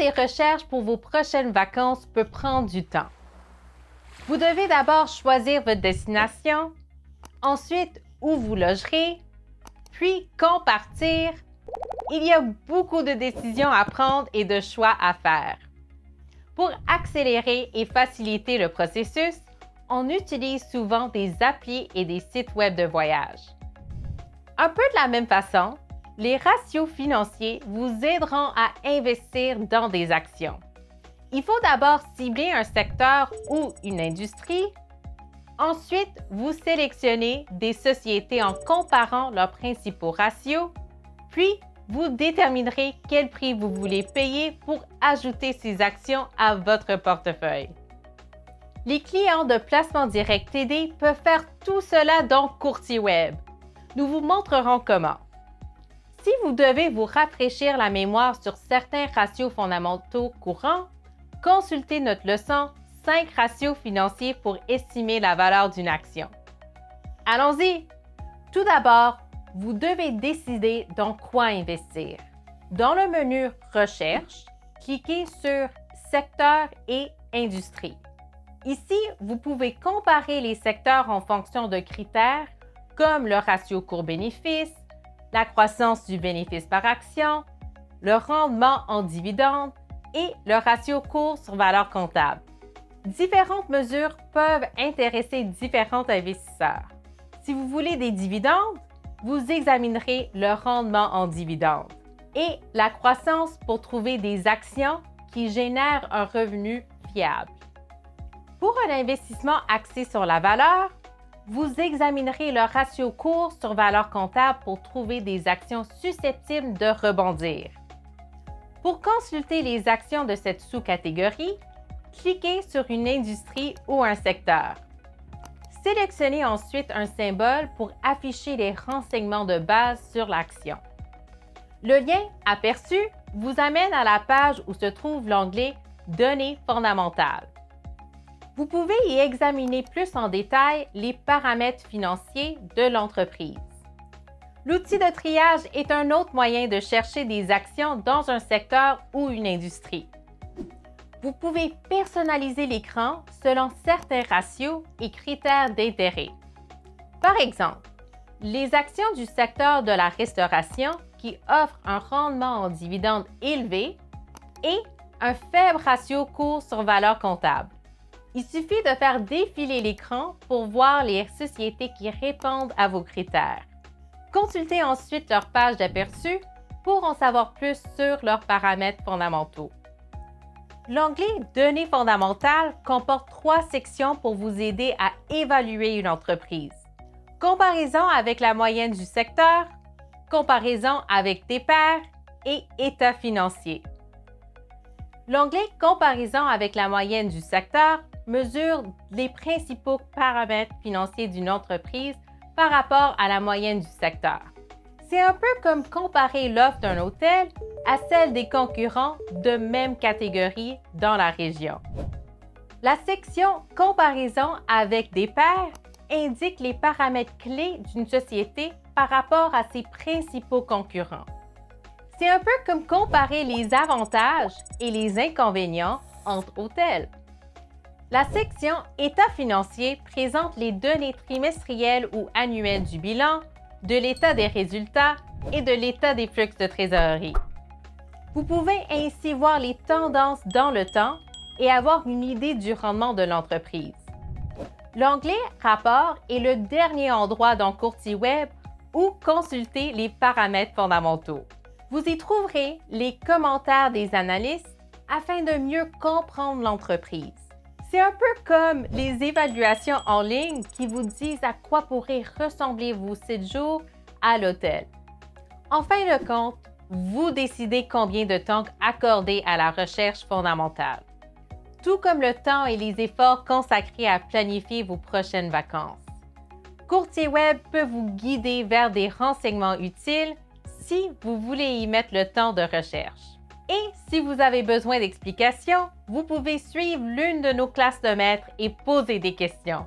des recherches pour vos prochaines vacances peut prendre du temps. Vous devez d'abord choisir votre destination, ensuite où vous logerez, puis quand partir. Il y a beaucoup de décisions à prendre et de choix à faire. Pour accélérer et faciliter le processus, on utilise souvent des applis et des sites web de voyage. Un peu de la même façon, les ratios financiers vous aideront à investir dans des actions. Il faut d'abord cibler un secteur ou une industrie. Ensuite, vous sélectionnez des sociétés en comparant leurs principaux ratios, puis vous déterminerez quel prix vous voulez payer pour ajouter ces actions à votre portefeuille. Les clients de Placement Direct TD peuvent faire tout cela dans Courtier Web. Nous vous montrerons comment. Si vous devez vous rafraîchir la mémoire sur certains ratios fondamentaux courants, consultez notre leçon 5 ratios financiers pour estimer la valeur d'une action. Allons-y! Tout d'abord, vous devez décider dans quoi investir. Dans le menu Recherche, cliquez sur Secteur et Industrie. Ici, vous pouvez comparer les secteurs en fonction de critères comme le ratio cours-bénéfice, la croissance du bénéfice par action, le rendement en dividendes et le ratio cours sur valeur comptable. Différentes mesures peuvent intéresser différents investisseurs. Si vous voulez des dividendes, vous examinerez le rendement en dividendes et la croissance pour trouver des actions qui génèrent un revenu fiable. Pour un investissement axé sur la valeur, vous examinerez le ratio cours sur valeur comptable pour trouver des actions susceptibles de rebondir. Pour consulter les actions de cette sous-catégorie, cliquez sur une industrie ou un secteur. Sélectionnez ensuite un symbole pour afficher les renseignements de base sur l'action. Le lien aperçu vous amène à la page où se trouve l'onglet « Données fondamentales ». Vous pouvez y examiner plus en détail les paramètres financiers de l'entreprise. L'outil de triage est un autre moyen de chercher des actions dans un secteur ou une industrie. Vous pouvez personnaliser l'écran selon certains ratios et critères d'intérêt. Par exemple, les actions du secteur de la restauration qui offrent un rendement en dividendes élevé et un faible ratio cours sur valeur comptable. Il suffit de faire défiler l'écran pour voir les sociétés qui répondent à vos critères. Consultez ensuite leur page d'aperçu pour en savoir plus sur leurs paramètres fondamentaux. L'onglet « Données fondamentales » comporte 3 sections pour vous aider à évaluer une entreprise. Comparaison avec la moyenne du secteur, comparaison avec tes pairs et état financier. L'onglet « Comparaison avec la moyenne du secteur » mesure les principaux paramètres financiers d'une entreprise par rapport à la moyenne du secteur. C'est un peu comme comparer l'offre d'un hôtel à celle des concurrents de même catégorie dans la région. La section « Comparaison avec des pairs » indique les paramètres clés d'une société par rapport à ses principaux concurrents. C'est un peu comme comparer les avantages et les inconvénients entre hôtels. La section « État financier » présente les données trimestrielles ou annuelles du bilan, de l'état des résultats et de l'état des flux de trésorerie. Vous pouvez ainsi voir les tendances dans le temps et avoir une idée du rendement de l'entreprise. L'onglet « Rapport » est le dernier endroit dans Courtier Web où consulter les paramètres fondamentaux. Vous y trouverez les commentaires des analystes afin de mieux comprendre l'entreprise. C'est un peu comme les évaluations en ligne qui vous disent à quoi pourraient ressembler vos séjours à l'hôtel. En fin de compte, vous décidez combien de temps accorder à la recherche fondamentale, tout comme le temps et les efforts consacrés à planifier vos prochaines vacances. Courtier Web peut vous guider vers des renseignements utiles si vous voulez y mettre le temps de recherche. Et si vous avez besoin d'explications, vous pouvez suivre l'une de nos classes de maîtres et poser des questions.